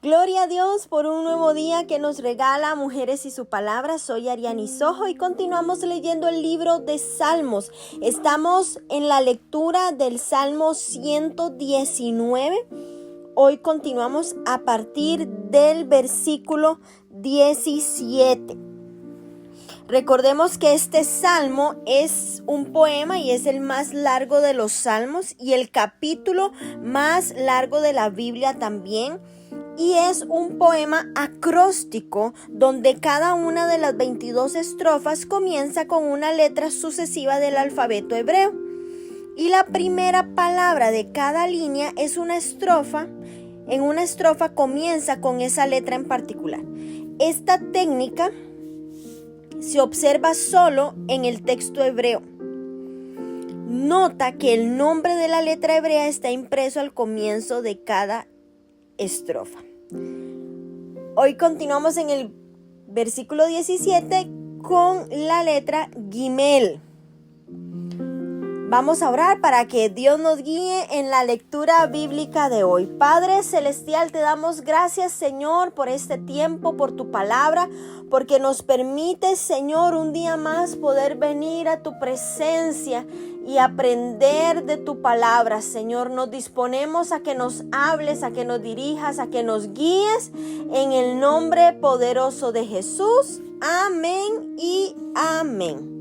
Gloria a Dios por un nuevo día que nos regala Mujeres y su Palabra. Soy Ariani Sojo y continuamos leyendo el libro de Salmos. Estamos en la lectura del Salmo 119. Hoy continuamos a partir del versículo 17. Recordemos que este salmo es un poema y es el más largo de los salmos y el capítulo más largo de la Biblia también. Y es un poema acróstico donde cada una de las 22 estrofas comienza con una letra sucesiva del alfabeto hebreo. Y la primera palabra de cada línea es una estrofa. En una estrofa comienza con esa letra en particular. Esta técnica se observa solo en el texto hebreo. Nota que el nombre de la letra hebrea está impreso al comienzo de cada estrofa. Hoy continuamos en el versículo 17 con la letra Gimel. Vamos a orar para que Dios nos guíe en la lectura bíblica de hoy. Padre Celestial, te damos gracias, Señor, por este tiempo, por tu palabra, porque nos permite, Señor, un día más poder venir a tu presencia y aprender de tu palabra, Señor. Nos disponemos a que nos hables, a que nos dirijas, a que nos guíes en el nombre poderoso de Jesús. Amén y amén.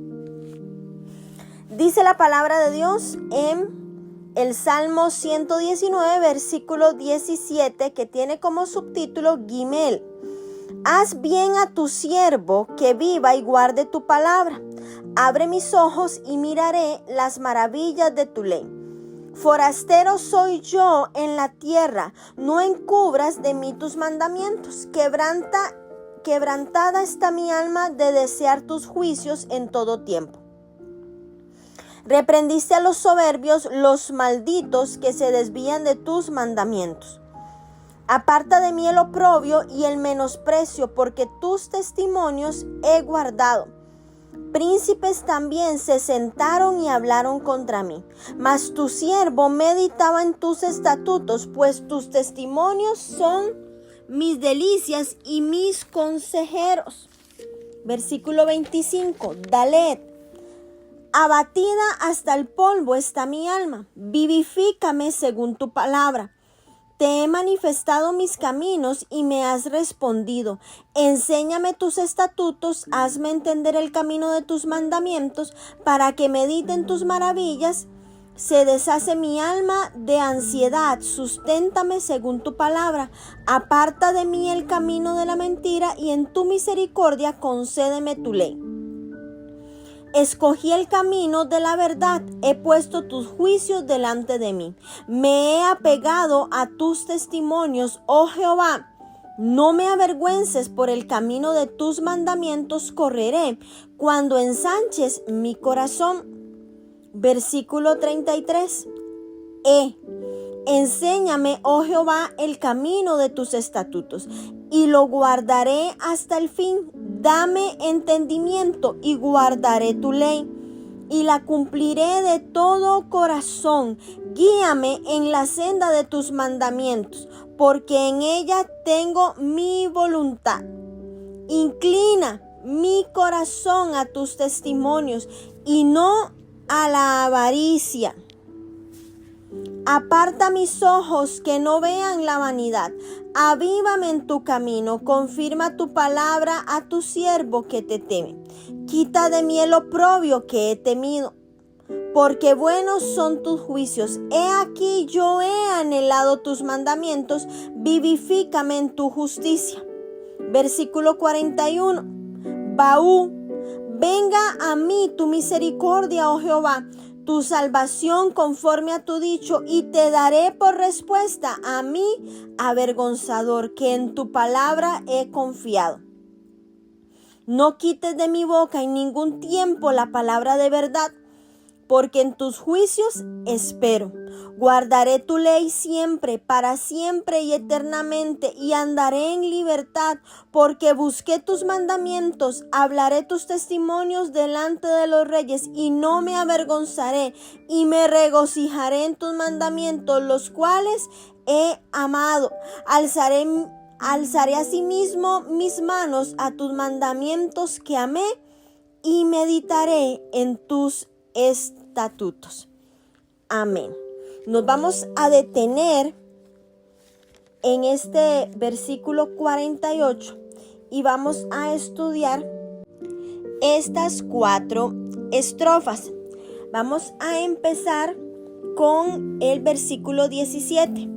Dice la palabra de Dios en el Salmo 119, versículo 17, que tiene como subtítulo Gimel. Haz bien a tu siervo que viva y guarde tu palabra. Abre mis ojos y miraré las maravillas de tu ley. Forastero soy yo en la tierra, no encubras de mí tus mandamientos. Quebrantada está mi alma de desear tus juicios en todo tiempo. Reprendiste a los soberbios, los malditos que se desvían de tus mandamientos. Aparta de mí el oprobio y el menosprecio, porque tus testimonios he guardado. Príncipes también se sentaron y hablaron contra mí, mas tu siervo meditaba en tus estatutos, pues tus testimonios son mis delicias y mis consejeros. Versículo 25, Dalet. Abatida hasta el polvo está mi alma, vivifícame según tu palabra. Te he manifestado mis caminos y me has respondido. Enséñame tus estatutos, hazme entender el camino de tus mandamientos, para que medite en tus maravillas. Se deshace mi alma de ansiedad, susténtame según tu palabra. Aparta de mí el camino de la mentira y en tu misericordia concédeme tu ley. Escogí el camino de la verdad, he puesto tus juicios delante de mí. Me he apegado a tus testimonios, oh Jehová. No me avergüences, por el camino de tus mandamientos correré, cuando ensanches mi corazón. Versículo 33. Enséñame, oh Jehová, el camino de tus estatutos, y lo guardaré hasta el fin. Dame entendimiento y guardaré tu ley, y la cumpliré de todo corazón. Guíame en la senda de tus mandamientos, porque en ella tengo mi voluntad. Inclina mi corazón a tus testimonios y no a la avaricia. Aparta mis ojos que no vean la vanidad. Avívame en tu camino. Confirma tu palabra a tu siervo que te teme. Quita de mí el oprobio que he temido, porque buenos son tus juicios. He aquí yo he anhelado tus mandamientos. Vivifícame en tu justicia. Versículo 41. Venga a mí tu misericordia, oh Jehová, tu salvación conforme a tu dicho, y te daré por respuesta a mí, avergonzador, que en tu palabra he confiado. No quites de mi boca en ningún tiempo la palabra de verdad, porque en tus juicios espero. Guardaré tu ley siempre, para siempre y eternamente, y andaré en libertad, porque busqué tus mandamientos. Hablaré tus testimonios delante de los reyes, y no me avergonzaré, y me regocijaré en tus mandamientos, los cuales he amado. Alzaré asimismo mis manos a tus mandamientos que amé y meditaré en tus estatutos. Amén. Nos vamos a detener en este versículo 48 y vamos a estudiar estas 4 estrofas. Vamos a empezar con el versículo 17.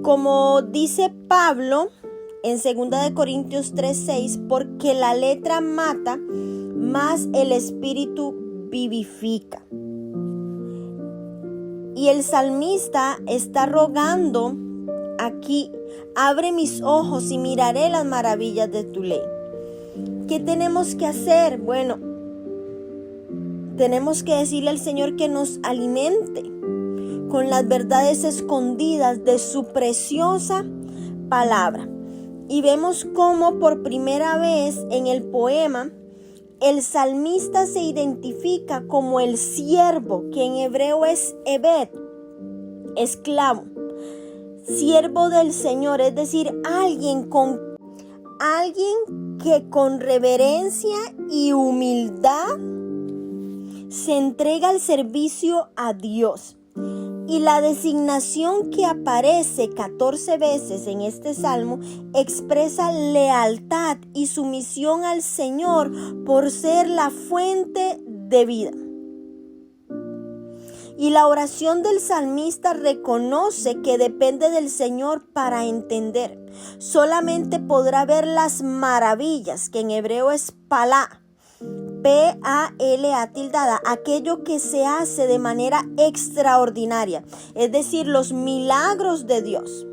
Como dice Pablo en 2 Corintios 3:6, porque la letra mata, mas el espíritu vivifica. Y el salmista está rogando aquí: abre mis ojos y miraré las maravillas de tu ley. ¿Qué tenemos que hacer? Bueno, tenemos que decirle al Señor que nos alimente con las verdades escondidas de su preciosa palabra. Y vemos cómo por primera vez en el poema el salmista se identifica como el siervo, que en hebreo es Ebed, esclavo, siervo del Señor, es decir, alguien que con reverencia y humildad se entrega al servicio a Dios. Y la designación que aparece 14 veces en este salmo expresa lealtad y sumisión al Señor por ser la fuente de vida. Y la oración del salmista reconoce que depende del Señor para entender. Solamente podrá ver las maravillas, que en hebreo es palá, P-A-L-A tildada, aquello que se hace de manera extraordinaria, es decir, los milagros de Dios.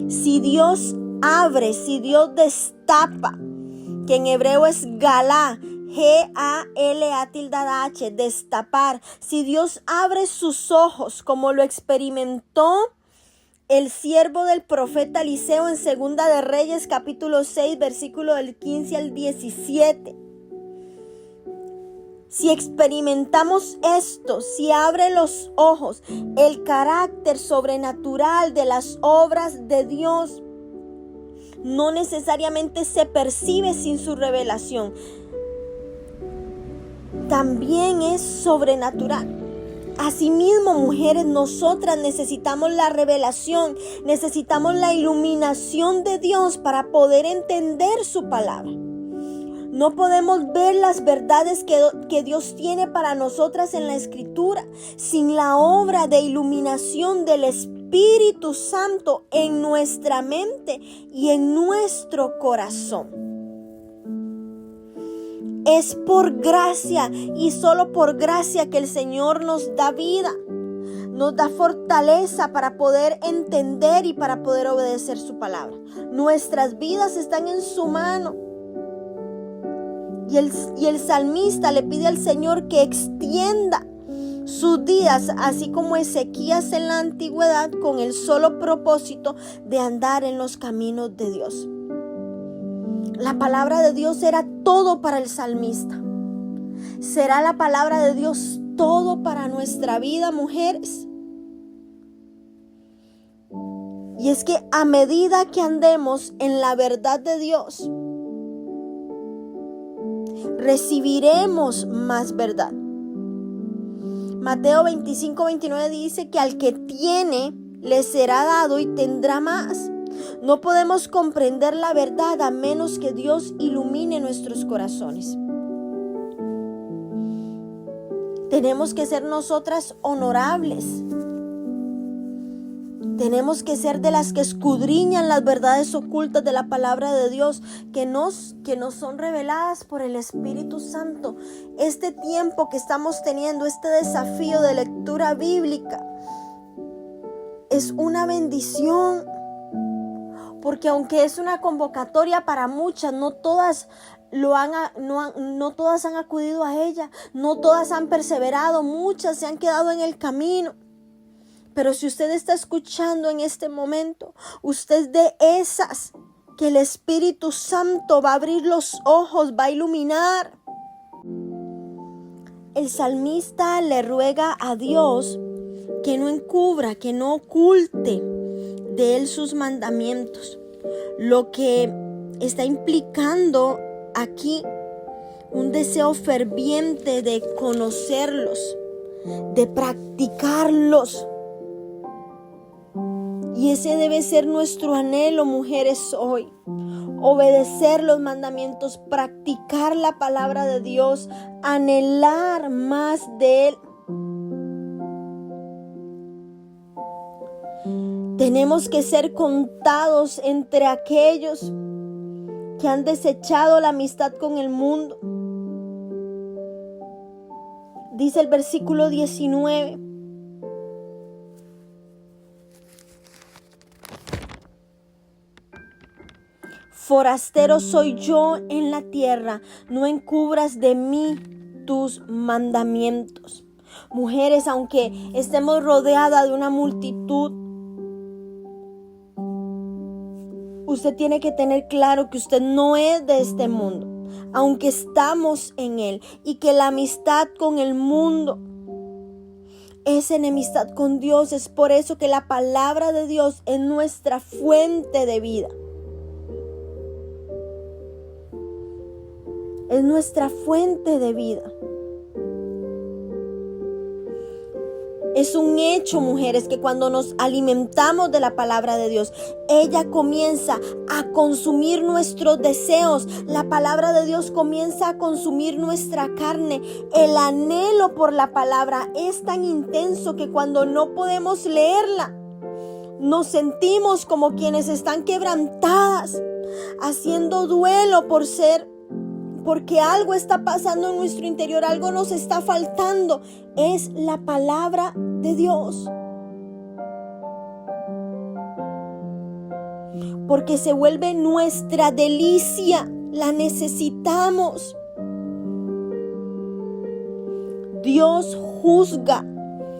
Si Dios abre, si Dios destapa, que en hebreo es galá, G-A-L-A tildada H, destapar. Si Dios abre sus ojos, como lo experimentó el siervo del profeta Eliseo en 2 de Reyes, capítulo 6, versículo del 15 al 17. Si experimentamos esto, si abre los ojos, el carácter sobrenatural de las obras de Dios no necesariamente se percibe sin su revelación. También es sobrenatural. Asimismo, mujeres, nosotras necesitamos la revelación, necesitamos la iluminación de Dios para poder entender su palabra. No podemos ver las verdades que Dios tiene para nosotras en la Escritura sin la obra de iluminación del Espíritu Santo en nuestra mente y en nuestro corazón. Es por gracia y solo por gracia que el Señor nos da vida, nos da fortaleza para poder entender y para poder obedecer su palabra. Nuestras vidas están en su mano. Y el salmista le pide al Señor que extienda sus días, así como Ezequías en la antigüedad, con el solo propósito de andar en los caminos de Dios. La palabra de Dios era todo para el salmista. ¿Será la palabra de Dios todo para nuestra vida, mujeres? Y es que a medida que andemos en la verdad de Dios, recibiremos más verdad. Mateo 25:29 dice que al que tiene, le será dado y tendrá más. No podemos comprender la verdad a menos que Dios ilumine nuestros corazones. Tenemos que ser nosotras honorables. Tenemos que ser de las que escudriñan las verdades ocultas de la palabra de Dios que nos son reveladas por el Espíritu Santo. Este tiempo que estamos teniendo, este desafío de lectura bíblica, es una bendición. Porque aunque es una convocatoria para muchas, no todas han acudido a ella, no todas han perseverado, muchas se han quedado en el camino. Pero si usted está escuchando en este momento, usted es de esas que el Espíritu Santo va a abrir los ojos, va a iluminar. El salmista le ruega a Dios que no encubra, que no oculte de Él sus mandamientos, lo que está implicando aquí un deseo ferviente de conocerlos, de practicarlos. Y ese debe ser nuestro anhelo, mujeres, hoy. Obedecer los mandamientos, practicar la palabra de Dios, anhelar más de Él. Tenemos que ser contados entre aquellos que han desechado la amistad con el mundo. Dice el versículo 19. Forastero soy yo en la tierra, no encubras de mí tus mandamientos. Mujeres, aunque estemos rodeadas de una multitud, usted tiene que tener claro que usted no es de este mundo, aunque estamos en él, y que la amistad con el mundo es enemistad con Dios. Es por eso que la palabra de Dios es nuestra fuente de vida. Es nuestra fuente de vida. Es un hecho, mujeres, que cuando nos alimentamos de la palabra de Dios, ella comienza a consumir nuestros deseos. La palabra de Dios comienza a consumir nuestra carne. El anhelo por la palabra es tan intenso que cuando no podemos leerla, nos sentimos como quienes están quebrantadas, haciendo duelo porque algo está pasando en nuestro interior, algo nos está faltando. Es la palabra de Dios. Porque se vuelve nuestra delicia, la necesitamos. Dios juzga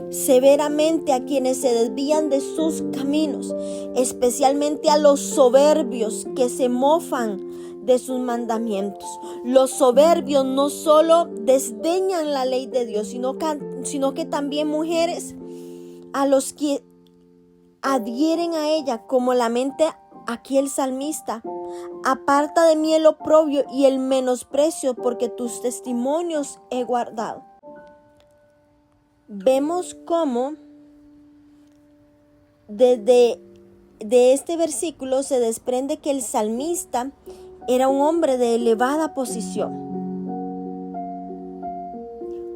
severamente a quienes se desvían de sus caminos, especialmente a los soberbios que se mofan de sus mandamientos. Los soberbios no solo desdeñan la ley de Dios, sino que también, mujeres, a los que adhieren a ella, como lamenta aquí el salmista: aparta de mí el oprobio y el menosprecio, porque tus testimonios he guardado. Vemos cómo de este versículo se desprende que el salmista era un hombre de elevada posición.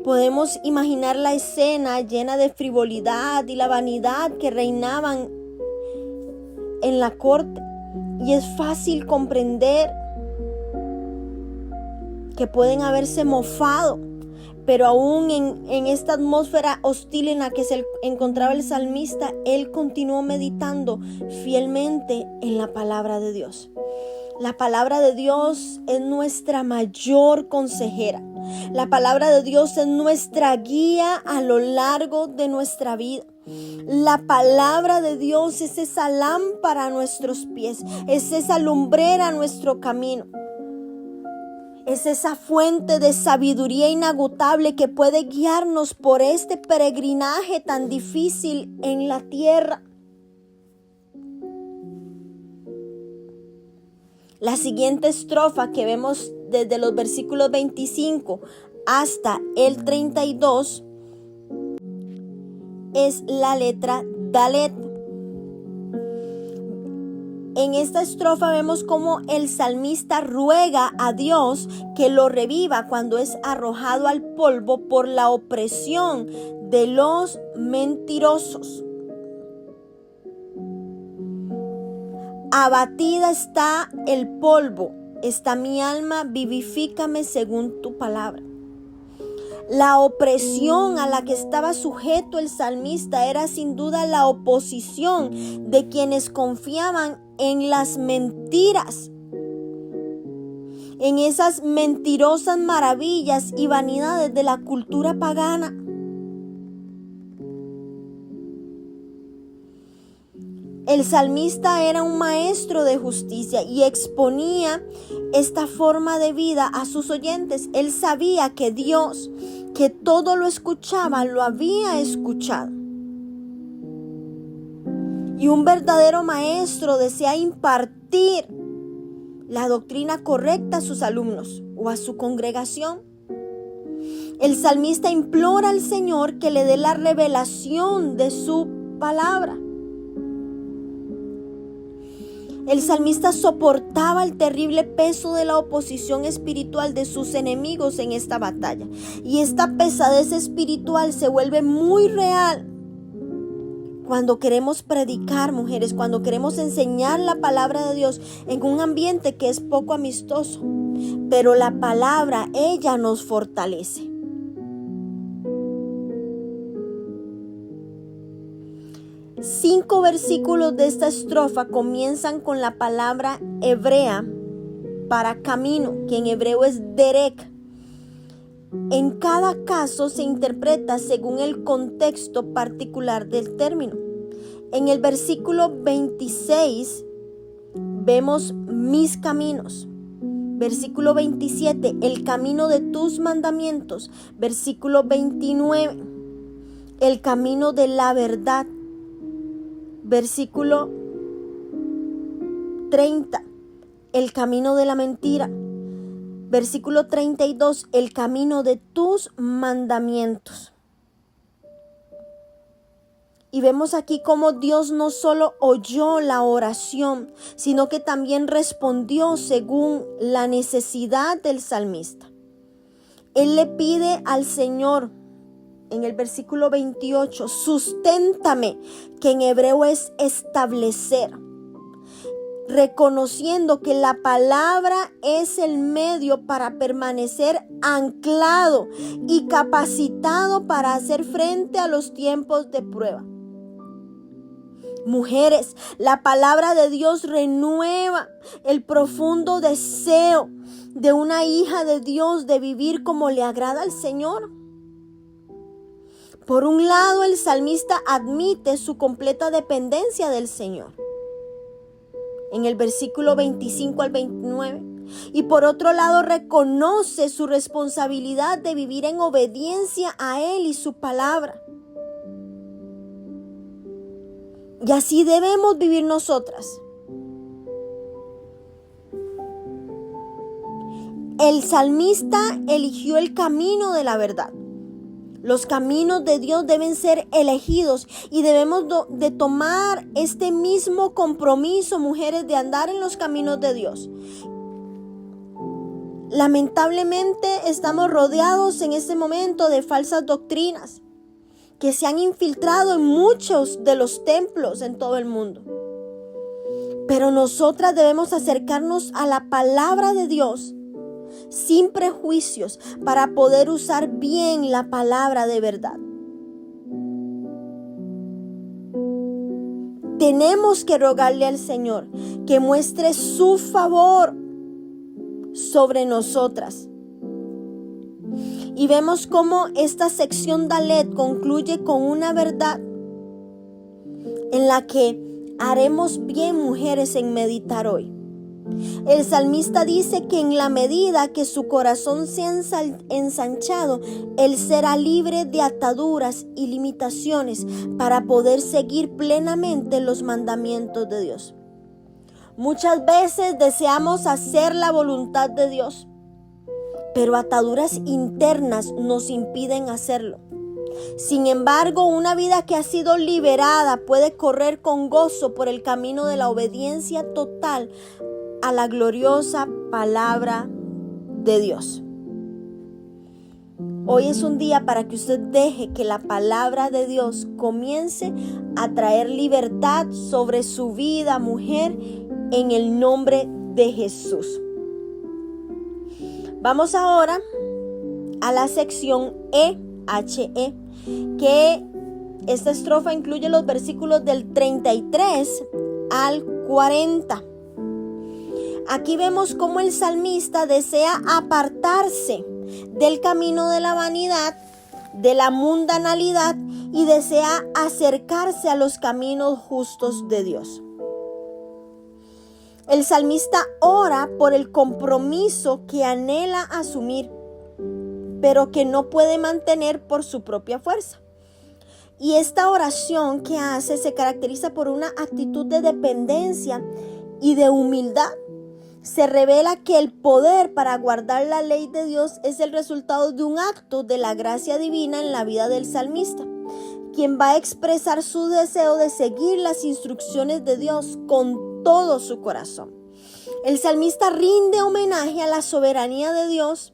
Podemos imaginar la escena llena de frivolidad y la vanidad que reinaban en la corte, y es fácil comprender que pueden haberse mofado, pero aún en esta atmósfera hostil en la que se encontraba el salmista, él continuó meditando fielmente en la palabra de Dios. La palabra de Dios es nuestra mayor consejera. La palabra de Dios es nuestra guía a lo largo de nuestra vida. La palabra de Dios es esa lámpara a nuestros pies, es esa lumbrera a nuestro camino. Es esa fuente de sabiduría inagotable que puede guiarnos por este peregrinaje tan difícil en la tierra. La siguiente estrofa que vemos desde los versículos 25 hasta el 32 es la letra Dalet. En esta estrofa vemos cómo el salmista ruega a Dios que lo reviva cuando es arrojado al polvo por la opresión de los mentirosos. Abatida está el polvo, está mi alma, vivifícame según tu palabra. La opresión a la que estaba sujeto el salmista era sin duda la oposición de quienes confiaban en las mentiras, en esas mentirosas maravillas y vanidades de la cultura pagana. El salmista era un maestro de justicia y exponía esta forma de vida a sus oyentes. Él sabía que Dios, que todo lo escuchaba, lo había escuchado. Y un verdadero maestro desea impartir la doctrina correcta a sus alumnos o a su congregación. El salmista implora al Señor que le dé la revelación de su palabra. El salmista soportaba el terrible peso de la oposición espiritual de sus enemigos en esta batalla. Y esta pesadez espiritual se vuelve muy real cuando queremos predicar, mujeres, cuando queremos enseñar la palabra de Dios en un ambiente que es poco amistoso. Pero la palabra, ella nos fortalece. Cinco versículos de esta estrofa comienzan con la palabra hebrea para camino, que en hebreo es derek. En cada caso se interpreta según el contexto particular del término. En el versículo 26 vemos mis caminos. Versículo 27, el camino de tus mandamientos. Versículo 29, el camino de la verdad. Versículo 30, el camino de la mentira. Versículo 32, el camino de tus mandamientos. Y vemos aquí cómo Dios no solo oyó la oración, sino que también respondió según la necesidad del salmista. Él le pide al Señor, en el versículo 28, susténtame, que en hebreo es establecer, reconociendo que la palabra es el medio para permanecer anclado y capacitado para hacer frente a los tiempos de prueba. Mujeres, la palabra de Dios renueva el profundo deseo de una hija de Dios de vivir como le agrada al Señor. Por un lado, el salmista admite su completa dependencia del Señor, en el versículo 25 al 29. Y por otro lado, reconoce su responsabilidad de vivir en obediencia a Él y su palabra. Y así debemos vivir nosotras. El salmista eligió el camino de la verdad. Los caminos de Dios deben ser elegidos y debemos de tomar este mismo compromiso, mujeres, de andar en los caminos de Dios. Lamentablemente estamos rodeados en este momento de falsas doctrinas que se han infiltrado en muchos de los templos en todo el mundo. Pero nosotras debemos acercarnos a la palabra de Dios sin prejuicios para poder usar bien la palabra de verdad. Tenemos que rogarle al Señor que muestre su favor sobre nosotras. Y vemos cómo esta sección Dalet concluye con una verdad en la que haremos bien, mujeres, en meditar hoy. El salmista dice que en la medida que su corazón sea ensanchado, él será libre de ataduras y limitaciones para poder seguir plenamente los mandamientos de Dios. Muchas veces deseamos hacer la voluntad de Dios, pero ataduras internas nos impiden hacerlo. Sin embargo, una vida que ha sido liberada puede correr con gozo por el camino de la obediencia total a la gloriosa palabra de Dios. Hoy es un día para que usted deje que la palabra de Dios comience a traer libertad sobre su vida, mujer, en el nombre de Jesús. Vamos ahora a la sección EHE, que esta estrofa incluye los versículos del 33 al 40. Aquí vemos cómo el salmista desea apartarse del camino de la vanidad, de la mundanalidad, y desea acercarse a los caminos justos de Dios. El salmista ora por el compromiso que anhela asumir, pero que no puede mantener por su propia fuerza. Y esta oración que hace se caracteriza por una actitud de dependencia y de humildad. Se revela que el poder para guardar la ley de Dios es el resultado de un acto de la gracia divina en la vida del salmista, quien va a expresar su deseo de seguir las instrucciones de Dios con todo su corazón. El salmista rinde homenaje a la soberanía de Dios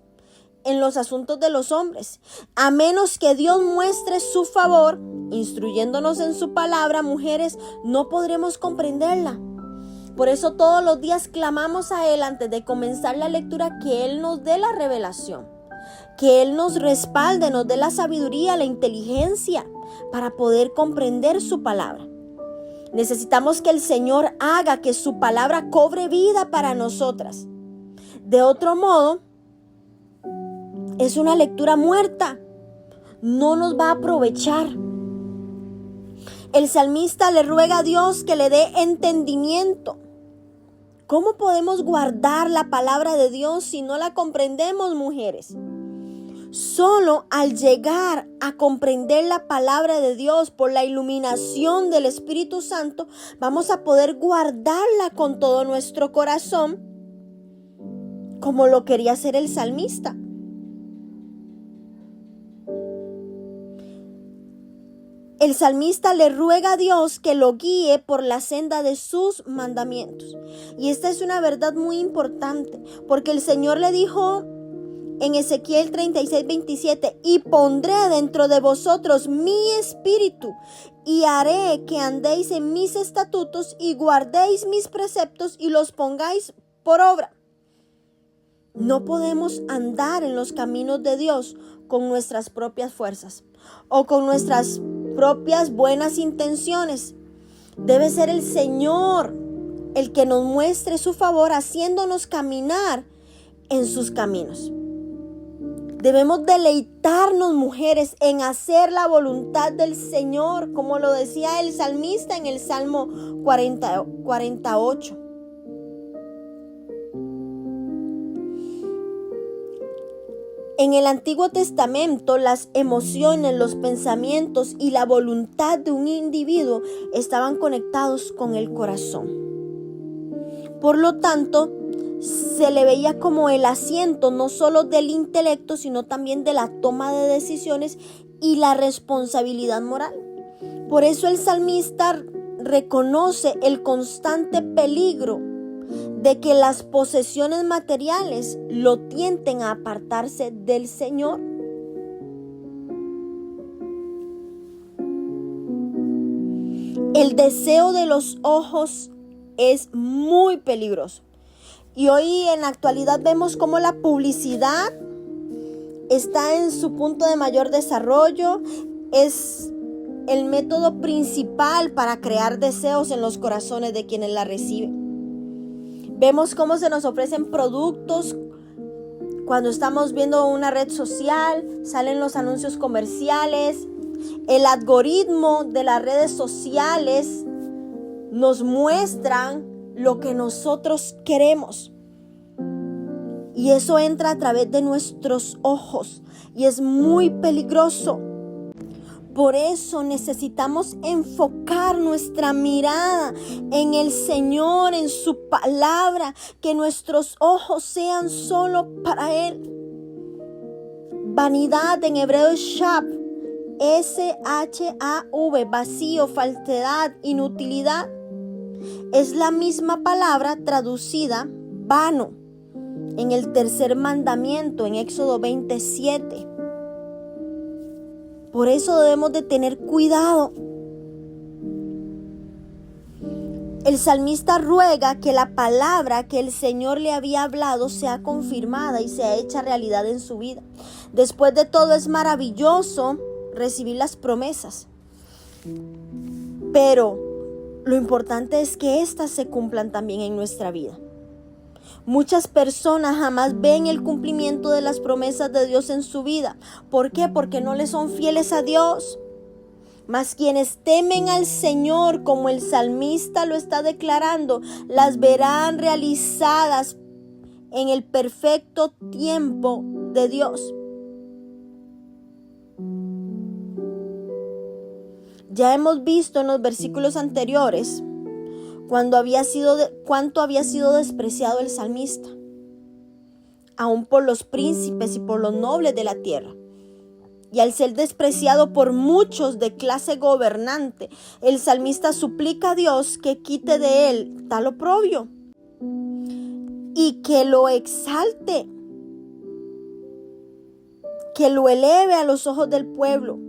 en los asuntos de los hombres. A menos que Dios muestre su favor, instruyéndonos en su palabra, mujeres, no podremos comprenderla. Por eso todos los días clamamos a Él antes de comenzar la lectura que Él nos dé la revelación, que Él nos respalde, nos dé la sabiduría, la inteligencia para poder comprender su palabra. Necesitamos que el Señor haga que su palabra cobre vida para nosotras. De otro modo, es una lectura muerta. No nos va a aprovechar. El salmista le ruega a Dios que le dé entendimiento. ¿Cómo podemos guardar la palabra de Dios si no la comprendemos, mujeres? Solo al llegar a comprender la palabra de Dios por la iluminación del Espíritu Santo, vamos a poder guardarla con todo nuestro corazón, como lo quería hacer el salmista. El salmista le ruega a Dios que lo guíe por la senda de sus mandamientos. Y esta es una verdad muy importante, porque el Señor le dijo en Ezequiel 36:27, y pondré dentro de vosotros mi espíritu, y haré que andéis en mis estatutos, y guardéis mis preceptos, y los pongáis por obra. No podemos andar en los caminos de Dios con nuestras propias fuerzas o con nuestras propias buenas intenciones. Debe ser el Señor el que nos muestre su favor, haciéndonos caminar en sus caminos. Debemos deleitarnos, mujeres, en hacer la voluntad del Señor, como lo decía el salmista en el Salmo 48. En el Antiguo Testamento, las emociones, los pensamientos y la voluntad de un individuo estaban conectados con el corazón. Por lo tanto, se le veía como el asiento no solo del intelecto, sino también de la toma de decisiones y la responsabilidad moral. Por eso el salmista reconoce el constante peligro de que las posesiones materiales lo tienten a apartarse del Señor. El deseo de los ojos es muy peligroso. Y hoy en la actualidad vemos cómo la publicidad está en su punto de mayor desarrollo. Es el método principal para crear deseos en los corazones de quienes la reciben. Vemos cómo se nos ofrecen productos. Cuando estamos viendo una red social, salen los anuncios comerciales. El algoritmo de las redes sociales nos muestran lo que nosotros queremos. Y eso entra a través de nuestros ojos y es muy peligroso. Por eso necesitamos enfocar nuestra mirada en el Señor, en su palabra, que nuestros ojos sean solo para Él. Vanidad en hebreo es shav, S-H-A-V, vacío, falsedad, inutilidad. Es la misma palabra traducida vano en el tercer mandamiento, en Éxodo 27. Por eso debemos de tener cuidado. El salmista ruega que la palabra que el Señor le había hablado sea confirmada y sea hecha realidad en su vida. Después de todo, es maravilloso recibir las promesas, pero lo importante es que éstas se cumplan también en nuestra vida. Muchas personas jamás ven el cumplimiento de las promesas de Dios en su vida. ¿Por qué? Porque no le son fieles a Dios. Mas quienes temen al Señor, como el salmista lo está declarando, las verán realizadas en el perfecto tiempo de Dios. Ya hemos visto en los versículos anteriores cuánto había sido despreciado el salmista, aún por los príncipes y por los nobles de la tierra. Y al ser despreciado por muchos de clase gobernante, el salmista suplica a Dios que quite de él tal oprobio y que lo exalte, que lo eleve a los ojos del pueblo.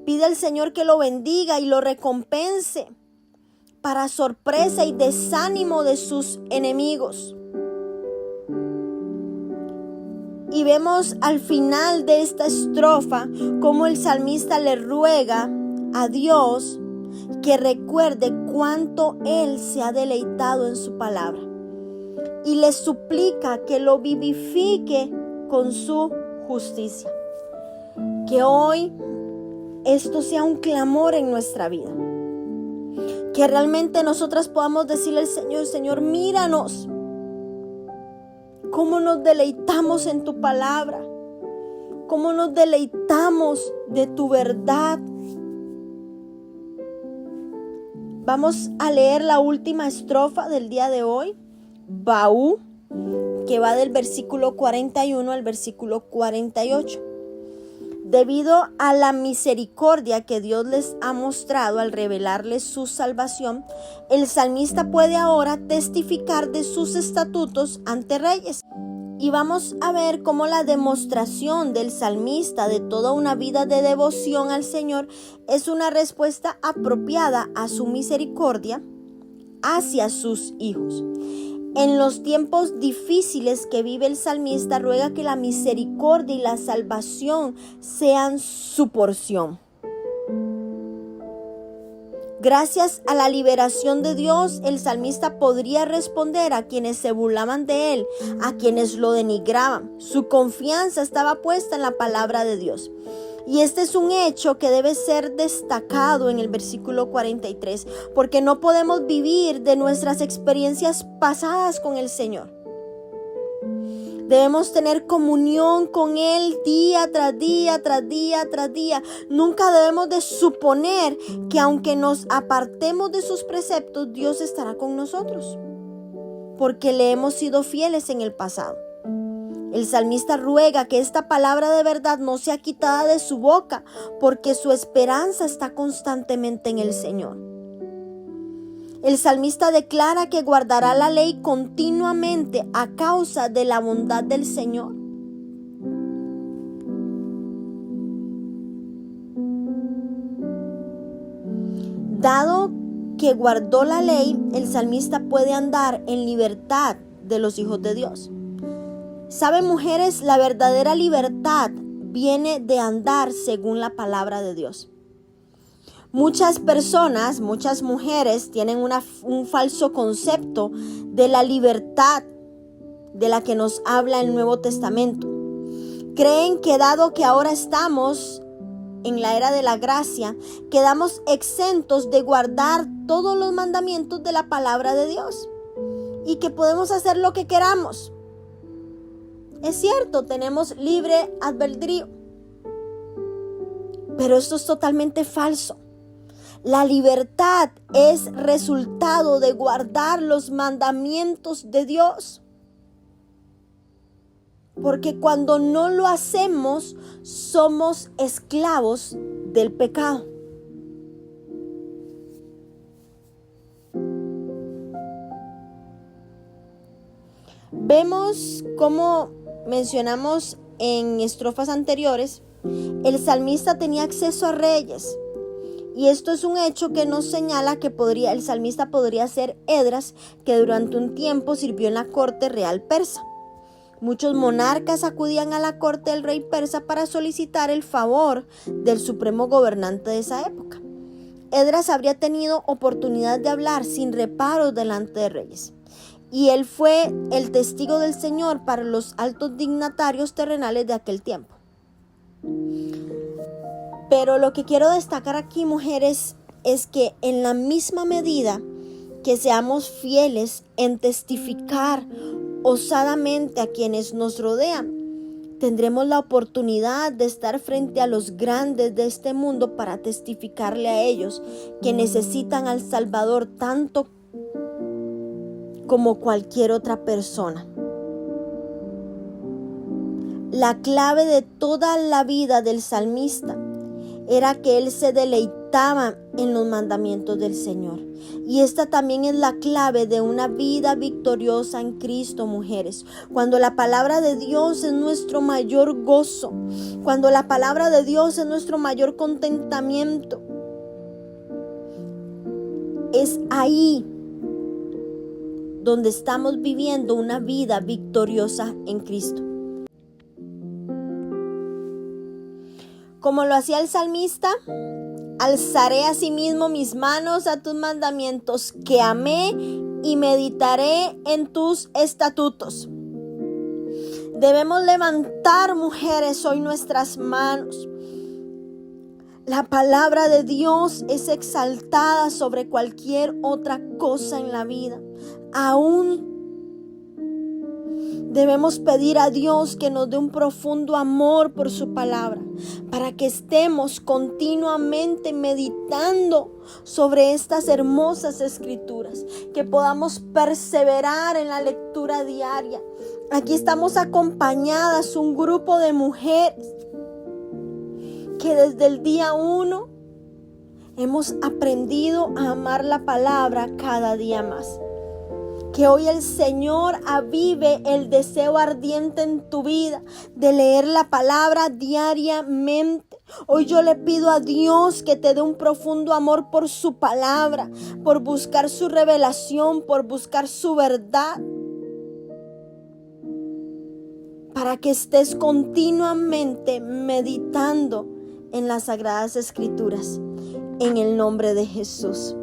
Pide al Señor que lo bendiga y lo recompense para sorpresa y desánimo de sus enemigos. Y vemos al final de esta estrofa cómo el salmista le ruega a Dios que recuerde cuánto él se ha deleitado en su palabra. Y le suplica que lo vivifique con su justicia. Que hoy esto sea un clamor en nuestra vida. Que realmente nosotras podamos decirle al Señor: Señor, míranos. Cómo nos deleitamos en tu palabra. Cómo nos deleitamos de tu verdad. Vamos a leer la última estrofa del día de hoy. Baú, que va del versículo 41 al versículo 48. Debido a la misericordia que Dios les ha mostrado al revelarles su salvación, el salmista puede ahora testificar de sus estatutos ante reyes. Y vamos a ver cómo la demostración del salmista de toda una vida de devoción al Señor es una respuesta apropiada a su misericordia hacia sus hijos. En los tiempos difíciles que vive el salmista, ruega que la misericordia y la salvación sean su porción. Gracias a la liberación de Dios, el salmista podría responder a quienes se burlaban de él, a quienes lo denigraban. Su confianza estaba puesta en la palabra de Dios. Y este es un hecho que debe ser destacado en el versículo 43, porque no podemos vivir de nuestras experiencias pasadas con el Señor. Debemos tener comunión con Él día tras día, tras día, tras día. Nunca debemos de suponer que aunque nos apartemos de sus preceptos, Dios estará con nosotros, porque le hemos sido fieles en el pasado. El salmista ruega que esta palabra de verdad no sea quitada de su boca, porque su esperanza está constantemente en el Señor. El salmista declara que guardará la ley continuamente a causa de la bondad del Señor. Dado que guardó la ley, el salmista puede andar en libertad de los hijos de Dios. ¿Saben, mujeres? La verdadera libertad viene de andar según la palabra de Dios. Muchas personas, muchas mujeres tienen un falso concepto de la libertad de la que nos habla el Nuevo Testamento. Creen que dado que ahora estamos en la era de la gracia, quedamos exentos de guardar todos los mandamientos de la palabra de Dios y que podemos hacer lo que queramos. Es cierto, tenemos libre albedrío, pero esto es totalmente falso. La libertad es resultado de guardar los mandamientos de Dios. Porque cuando no lo hacemos, somos esclavos del pecado. Vemos cómo mencionamos en estrofas anteriores, el salmista tenía acceso a reyes. Y esto es un hecho que nos señala que el salmista podría ser Esdras, que durante un tiempo sirvió en la corte real persa. Muchos monarcas acudían a la corte del rey persa para solicitar el favor del supremo gobernante de esa época. Esdras habría tenido oportunidad de hablar sin reparos delante de reyes. Y él fue el testigo del Señor para los altos dignatarios terrenales de aquel tiempo. Pero lo que quiero destacar aquí, mujeres, es que en la misma medida que seamos fieles en testificar osadamente a quienes nos rodean, tendremos la oportunidad de estar frente a los grandes de este mundo para testificarle a ellos que necesitan al Salvador tanto como cualquier otra persona. La clave de toda la vida del salmista era que él se deleitaba en los mandamientos del Señor. Y esta también es la clave de una vida victoriosa en Cristo, mujeres. Cuando la palabra de Dios es nuestro mayor gozo, cuando la palabra de Dios es nuestro mayor contentamiento, es ahí donde estamos viviendo una vida victoriosa en Cristo. Como lo hacía el salmista, alzaré asimismo mis manos a tus mandamientos, que amé y meditaré en tus estatutos. Debemos levantar, mujeres, hoy nuestras manos. La palabra de Dios es exaltada sobre cualquier otra cosa en la vida. Aún debemos pedir a Dios que nos dé un profundo amor por su palabra, para que estemos continuamente meditando sobre estas hermosas escrituras, que podamos perseverar en la lectura diaria. Aquí estamos acompañadas, un grupo de mujeres que desde el día 1 hemos aprendido a amar la palabra cada día más. Que hoy el Señor avive el deseo ardiente en tu vida de leer la palabra diariamente. Hoy yo le pido a Dios que te dé un profundo amor por su palabra, por buscar su revelación, por buscar su verdad, para que estés continuamente meditando en las Sagradas Escrituras, en el nombre de Jesús.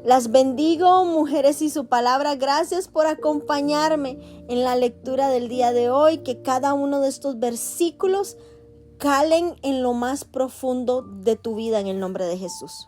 Las bendigo, mujeres, y su palabra. Gracias por acompañarme en la lectura del día de hoy. Que cada uno de estos versículos calen en lo más profundo de tu vida en el nombre de Jesús.